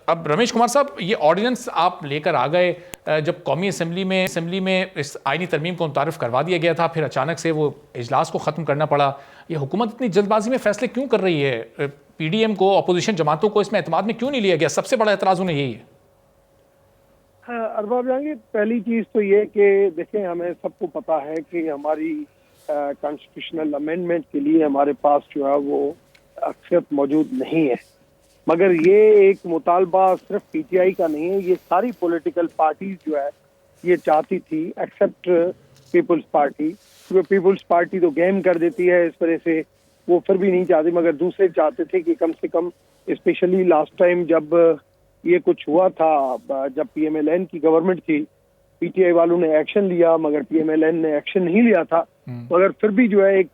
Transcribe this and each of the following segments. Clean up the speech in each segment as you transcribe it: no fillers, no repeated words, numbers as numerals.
اب رمیش کمار صاحب، یہ آرڈیننس آپ لے کر آ گئے جب قومی اسمبلی میں اس آئینی ترمیم کو متعارف کروا دیا گیا تھا، پھر اچانک سے وہ اجلاس کو ختم کرنا پڑا. یہ حکومت اتنی جلد بازی میں فیصلے کیوں کر رہی ہے؟ پی ڈی ایم کو، اپوزیشن جماعتوں کو اس میں اعتماد میں کیوں نہیں لیا گیا؟ سب سے بڑا اعتراض انہیں یہی ہے. ارباب جہانگیر، پہلی چیز تو یہ کہ دیکھیں، ہمیں سب کو پتا ہے کہ ہماری کانسٹیٹیوشنل امینڈمنٹ کے لیے ہمارے پاس جو ہے وہ اکثریت موجود نہیں ہے. مگر یہ ایک مطالبہ صرف پی ٹی آئی کا نہیں ہے، یہ ساری پولیٹیکل پارٹیز جو ہے یہ چاہتی تھی، ایکسپٹ پیپلز پارٹی. کیونکہ پیپلز پارٹی تو گیم کر دیتی ہے، اس وجہ سے وہ پھر بھی نہیں چاہتی، مگر دوسرے چاہتے تھے کہ کم سے کم، اسپیشلی لاسٹ ٹائم جب یہ کچھ ہوا تھا، جب پی ایم ایل این کی گورنمنٹ تھی، پی ٹی آئی والوں نے ایکشن لیا مگر پی ایم ایل این نے ایکشن نہیں لیا تھا. مگر پھر بھی جو ہے ایک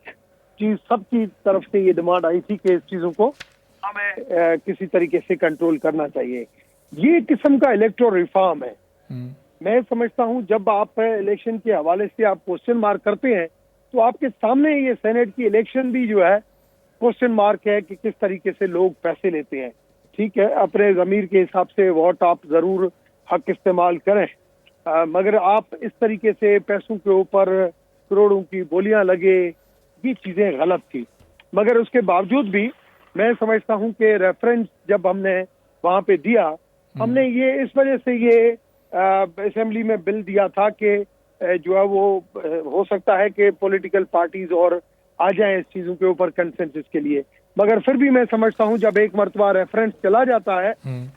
چیز سب کی طرف سے یہ ڈیمانڈ آئی تھی کہ اس چیزوں کو ہمیں کسی طریقے سے کنٹرول کرنا چاہیے. یہ قسم کا الیکٹورل ریفارم ہے. میں سمجھتا ہوں جب آپ الیکشن کے حوالے سے آپ کوسچن مارک کرتے ہیں تو آپ کے سامنے یہ سینٹ کی الیکشن بھی جو ہے کوسچن مارک ہے کہ کس طریقے سے لوگ پیسے لیتے ہیں. ٹھیک ہے، اپنے ضمیر کے حساب سے ووٹ آپ ضرور حق استعمال کریں، مگر آپ اس طریقے سے پیسوں کے اوپر کروڑوں کی بولیاں لگے، یہ چیزیں غلط تھی. مگر اس کے باوجود بھی میں سمجھتا ہوں کہ ریفرنس جب ہم نے وہاں پہ دیا، ہم نے یہ اس وجہ سے یہ اسمبلی میں بل دیا تھا کہ جو ہے وہ ہو سکتا ہے کہ پولیٹیکل پارٹیز اور آ جائیں اس چیزوں کے اوپر کنسنسس کے لیے. مگر پھر بھی میں سمجھتا ہوں جب ایک مرتبہ ریفرنس چلا جاتا ہے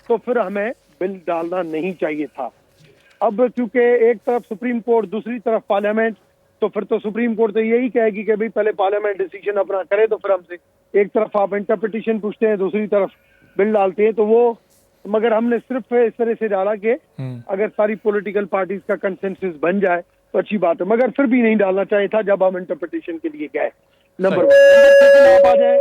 تو پھر ہمیں بل ڈالنا نہیں چاہیے تھا. اب کیونکہ ایک طرف سپریم کورٹ، دوسری طرف پارلیمنٹ، تو پھر تو سپریم کورٹ تو یہی کہے گی کہ پہلے پارلیمنٹ ڈیسیژن اپنا کرے تو پھر ہم سے ایک طرف آپ انٹرپریٹیشن پوچھتے ہیں، دوسری طرف بل ڈالتے ہیں. تو وہ مگر ہم نے صرف اس طرح سے ڈالا کہ اگر ساری پولیٹیکل پارٹیز کا کنسنسس بن جائے تو اچھی بات ہے، مگر پھر بھی نہیں ڈالنا چاہیے تھا جب ہم انٹرپریٹیشن کے لیے گئے. نمبر 1 آپ آ جائیں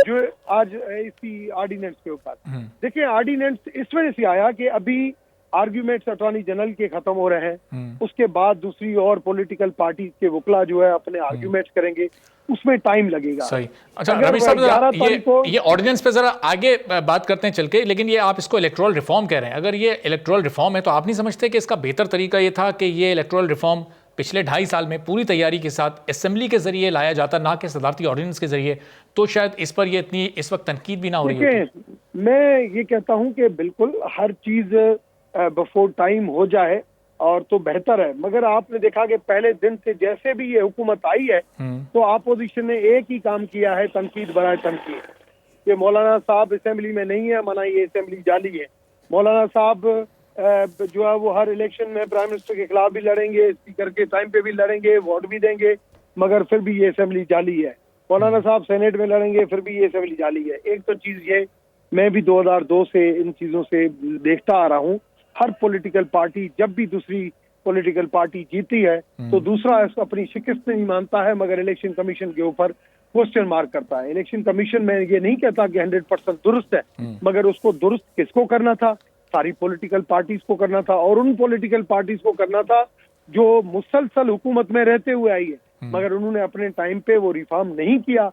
جو آج اسی آرڈیننس کے اوپر. دیکھیں، آرڈیننس اس وجہ سے آیا کہ ابھی آرگیومنٹس اٹارنی جنرل کے ختم ہو رہے ہیں، اس کے بعد دوسری اور پولیٹیکل پارٹیز کے وکلا جو ہے اپنے آرگیومنٹس کریں گے، اس میں ٹائم لگے گا. صحیح. اچھا رمیش صاحب، یہ آرڈیننس پہ ذرا آگے بات کرتے ہیں چل کے، لیکن یہ آپ اس کو الیکٹورل ریفارم کہہ رہے ہیں. اگر یہ الیکٹورل ریفارم ہے تو آپ نہیں سمجھتے کہ اس کا بہتر طریقہ یہ تھا کہ یہ الیکٹورل ریفارم پچھلے 2.5 سال میں پوری تیاری کے ساتھ اسمبلی کے ذریعے لایا جاتا، نہ کہ صدارتی آرڈیننس کے ذریعے؟ تو شاید اس پر یہ اتنی اس وقت تنقید بھی نہ ہو رہی ہوتی. میں یہ کہتا ہوں کہ بالکل ہر چیز بفور ٹائم ہو جائے اور تو بہتر ہے. مگر آپ نے دیکھا کہ پہلے دن سے جیسے بھی یہ حکومت آئی ہے تو اپوزیشن نے ایک ہی کام کیا ہے، تنقید برائے تنقید. کہ مولانا صاحب اسمبلی میں نہیں ہے، مانا یہ اسمبلی جعلی ہے. مولانا صاحب جو ہے وہ ہر الیکشن میں پرائم منسٹر کے خلاف بھی لڑیں گے، اسپیکر کے ٹائم پہ بھی لڑیں گے، ووٹ بھی دیں گے، مگر پھر بھی یہ اسمبلی جعلی ہے. مولانا صاحب سینیٹ میں لڑیں گے، پھر بھی یہ اسمبلی جعلی ہے. ایک تو چیز یہ میں بھی 2002 سے ان چیزوں سے دیکھتا آ رہا ہوں. ہر پولیٹیکل پارٹی جب بھی دوسری پولیٹیکل پارٹی جیتی ہے تو دوسرا اپنی شکست نہیں مانتا ہے، مگر الیکشن کمیشن کے اوپر کوسچن مارک کرتا ہے. الیکشن کمیشن میں یہ نہیں کہتا کہ 100% درست ہے، مگر اس کو درست کس کو کرنا تھا؟ ساری پولیٹیکل پارٹیز کو کرنا تھا، اور ان پولیٹیکل پارٹیز کو کرنا تھا جو مسلسل حکومت میں رہتے ہوئے آئی ہے، مگر انہوں نے اپنے ٹائم پہ وہ ریفارم نہیں کیا.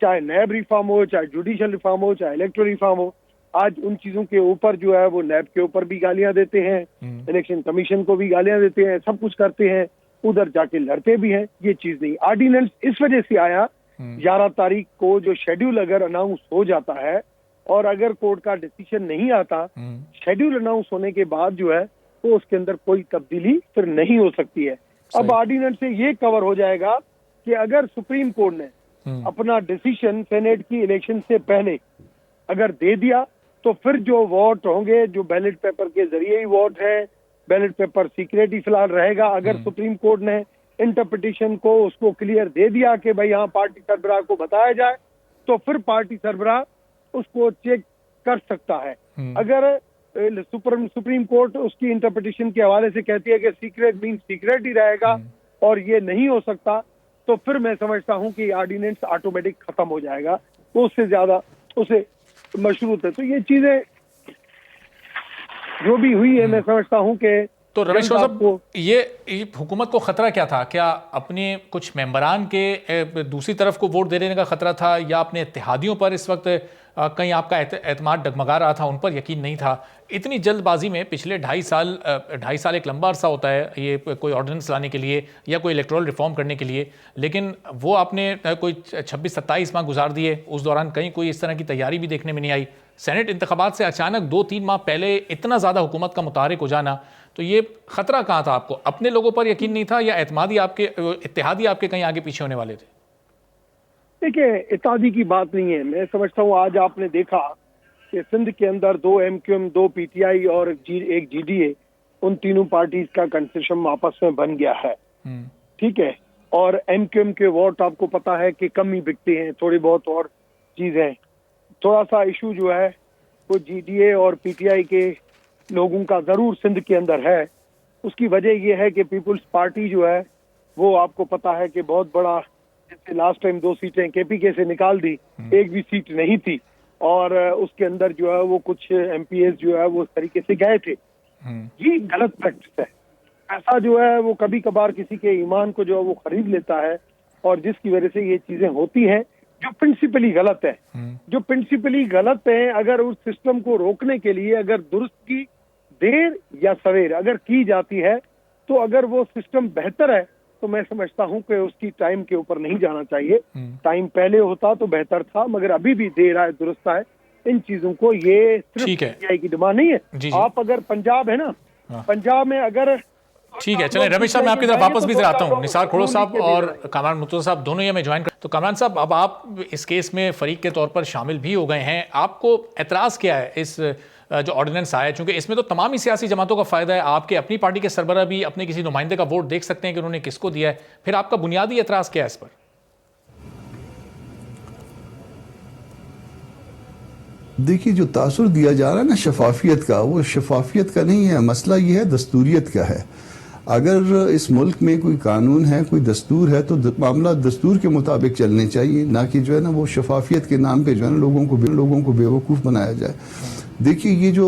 چاہے نیب ریفارم ہو، چاہے جوڈیشل ریفارم ہو، چاہے الیکٹورل ریفارم ہو. آج ان چیزوں کے اوپر جو ہے وہ نیب کے اوپر بھی گالیاں دیتے ہیں، الیکشن کمیشن کو بھی گالیاں دیتے ہیں، سب کچھ کرتے ہیں، ادھر جا کے لڑتے بھی ہیں. یہ چیز نہیں. آرڈیننس اس وجہ سے آیا 11 تاریخ کو جو شیڈیول اگر اناؤنس ہو جاتا ہے اور اگر کورٹ کا ڈیسیژن نہیں آتا، شیڈیول اناؤنس ہونے کے بعد جو ہے تو اس کے اندر کوئی تبدیلی پھر نہیں ہو سکتی ہے. اب آرڈیننس سے یہ کور ہو جائے گا کہ اگر سپریم کورٹ نے اپنا ڈیسیژن سینیٹ کی الیکشن سے پہلے اگر دے دیا تو پھر جو ووٹ ہوں گے، جو بیلٹ پیپر کے ذریعے ہی ووٹ ہے، بیلٹ پیپر سیکریٹ ہی فی الحال رہے گا. اگر سپریم کورٹ نے انٹرپریٹیشن کو اس کو کلیئر دے دیا کہ بھائی ہاں پارٹی سربراہ کو بتایا جائے، تو پھر پارٹی سربراہ اس کو چیک کر سکتا ہے. اگر سپریم کورٹ اس کی انٹرپریٹیشن کے حوالے سے کہتی ہے کہ سیکریٹ مین سیکریٹ ہی رہے گا اور یہ نہیں ہو سکتا، تو پھر میں سمجھتا ہوں کہ آرڈیننس آٹومیٹک ختم ہو جائے گا. تو اس سے زیادہ اسے مشروط ہے. تو یہ چیزیں جو بھی ہوئی ہے، میں سمجھتا ہوں کہ تو رمیش صاحب، یہ حکومت کو خطرہ کیا تھا؟ کیا اپنے کچھ ممبران کے دوسری طرف کو ووٹ دے دینے کا خطرہ تھا، یا اپنے اتحادیوں پر اس وقت کہیں آپ کا اعتماد ڈگمگا رہا تھا، ان پر یقین نہیں تھا. اتنی جلد بازی میں پچھلے 2.5 سال ایک لمبا عرصہ ہوتا ہے یہ کوئی آرڈیننس لانے کے لیے یا کوئی الیکٹرول ریفارم کرنے کے لیے، لیکن وہ آپ نے کوئی 26-27 ماہ گزار دیے. اس دوران کہیں کوئی اس طرح کی تیاری بھی دیکھنے میں نہیں آئی. سینٹ انتخابات سے اچانک 2-3 ماہ پہلے اتنا زیادہ حکومت کا متحرک ہو جانا، تو یہ خطرہ کہاں تھا آپ کو؟ اپنے لوگوں پر یقین نہیں تھا یا اتحادی آپ کے کہیں آگے پیچھے ہونے والے تھے؟ دیکھیں، اتحادی کی بات نہیں ہے. میں سمجھتا ہوں آج آپ نے دیکھا کہ سندھ کے اندر 2 MQM 2 PTI اور ایک GDA، ان تینوں پارٹیز کا کنسیشن آپس میں بن گیا ہے. ٹھیک ہے. اور MQM کے ووٹ آپ کو پتا ہے کہ کم ہی بکتے ہیں، تھوڑی بہت اور چیزیں. تھوڑا سا ایشو جو ہے وہ GDA اور PTI کے لوگوں کا ضرور سندھ کے اندر ہے. اس کی وجہ یہ ہے کہ پیپلز پارٹی جو ہے وہ آپ کو پتا ہے کہ بہت بڑا، جیسے لاسٹ ٹائم 2 سیٹیں KPK سے نکال دی، ایک بھی سیٹ نہیں تھی، اور اس کے اندر جو ہے وہ کچھ MPs جو ہے وہ اس طریقے سے گئے تھے. یہ غلط پریکٹس ہے. ایسا جو ہے وہ کبھی کبھار کسی کے ایمان کو جو ہے وہ خرید لیتا ہے، اور جس کی وجہ سے یہ چیزیں ہوتی ہیں جو پرنسپلی غلط ہے. جو پرنسپلی غلط ہیں، اگر اس سسٹم کو روکنے کے لیے اگر درست کی دیر یا سویر اگر کی جاتی ہے، تو اگر وہ سسٹم بہتر ہے تو میں سمجھتا ہوں کہ اس کی ٹائم کے اوپر نہیں جانا چاہیے. ٹائم پہلے ہوتا تو بہتر تھا، مگر ابھی بھی دیر آئے درست ہے. ان چیزوں کو یہ صرف PTI کی ڈیمانڈ نہیں ہے. آپ اگر پنجاب ہے نا، پنجاب میں اگر ٹھیک ہے، چلیں رمیش صاحب میں آپ کی طرف واپس بھی ذرا آتا ہوں. نثار کھڑو صاحب اور کامران مرتضیٰ صاحب دونوں یہ میں جوائن تو کامران صاحب، اب آپ اس کیس میں فریق کے طور پر شامل بھی ہو گئے ہیں. آپ کو اعتراض کیا ہے اس جو آرڈیننس آیا؟ چونکہ اس میں تو تمام ہی سیاسی جماعتوں کا فائدہ ہے. آپ کے اپنی پارٹی کے سربراہ بھی اپنے کسی نمائندے کا ووٹ دیکھ سکتے ہیں کہ انہوں نے کس کو دیا ہے. پھر آپ کا بنیادی اعتراض کیا ہے اس پر؟ دیکھیے، جو تاثر دیا جا رہا ہے نا شفافیت کا، وہ شفافیت کا نہیں ہے، مسئلہ یہ ہے دستوریت کا ہے. اگر اس ملک میں کوئی قانون ہے، کوئی دستور ہے، تو معاملہ دستور کے مطابق چلنے چاہیے، نہ کہ جو ہے نا وہ شفافیت کے نام پہ جو ہے نا لوگوں کو بیوقوف بنایا جائے. دیکھیے، یہ جو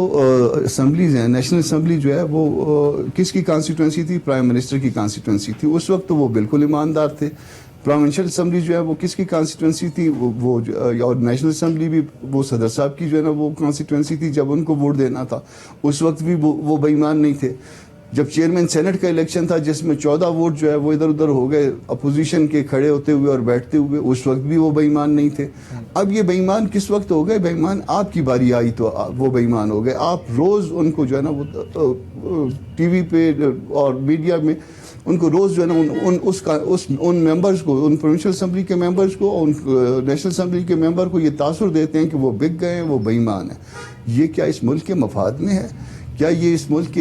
اسمبلیز ہیں، نیشنل اسمبلی جو ہے وہ کس کی کانسٹیٹوئنسی تھی؟ پرائم منسٹر کی کانسٹیٹوئنسی تھی. اس وقت تو وہ بالکل ایماندار تھے. پروونشل اسمبلی جو ہے وہ کس کی کانسٹیٹوئنسی تھی؟ وہ اور نیشنل اسمبلی بھی وہ صدر صاحب کی جو ہے نا وہ کانسٹیٹوئنسی تھی. جب ان کو ووٹ دینا تھا اس وقت بھی وہ بے ایمان نہیں تھے. جب چیئرمین سینٹ کا الیکشن تھا جس میں 14 ووٹ جو ہے وہ ادھر ادھر ہو گئے اپوزیشن کے کھڑے ہوتے ہوئے اور بیٹھتے ہوئے، اس وقت بھی وہ بے ایمان نہیں تھے. اب یہ بے ایمان کس وقت ہو گئے؟ بے ایمان آپ کی باری آئی تو وہ بے ایمان ہو گئے. آپ روز ان کو جو ہے نا وہ ٹی وی پہ اور میڈیا میں ان کو روز جو ہے نا ان ممبرز کو، ان پروونشل اسمبلی کے ممبرز کو، ان نیشنل اسمبلی کے ممبر کو یہ تاثر دیتے ہیں کہ وہ بک گئے ہیں، وہ بے ایمان ہیں. یہ کیا اس ملک کے مفاد میں ہے؟ کیا یہ اس ملک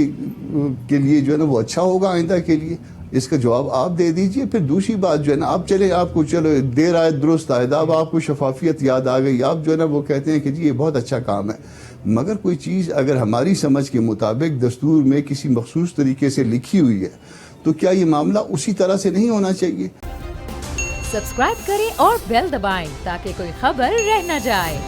کے لیے جو ہے نا وہ اچھا ہوگا آئندہ کے لیے؟ اس کا جواب آپ دے دیجئے. پھر دوسری بات جو ہے نا، آپ چلے، آپ کو چلو دیر آئے درست آئے، اب آپ کو شفافیت یاد آ گئی، آپ جو ہے نا وہ کہتے ہیں کہ جی یہ بہت اچھا کام ہے. مگر کوئی چیز اگر ہماری سمجھ کے مطابق دستور میں کسی مخصوص طریقے سے لکھی ہوئی ہے تو کیا یہ معاملہ اسی طرح سے نہیں ہونا چاہیے؟ سبسکرائب کریں اور بیل دبائیں تاکہ کوئی خبر رہ نہ جائے.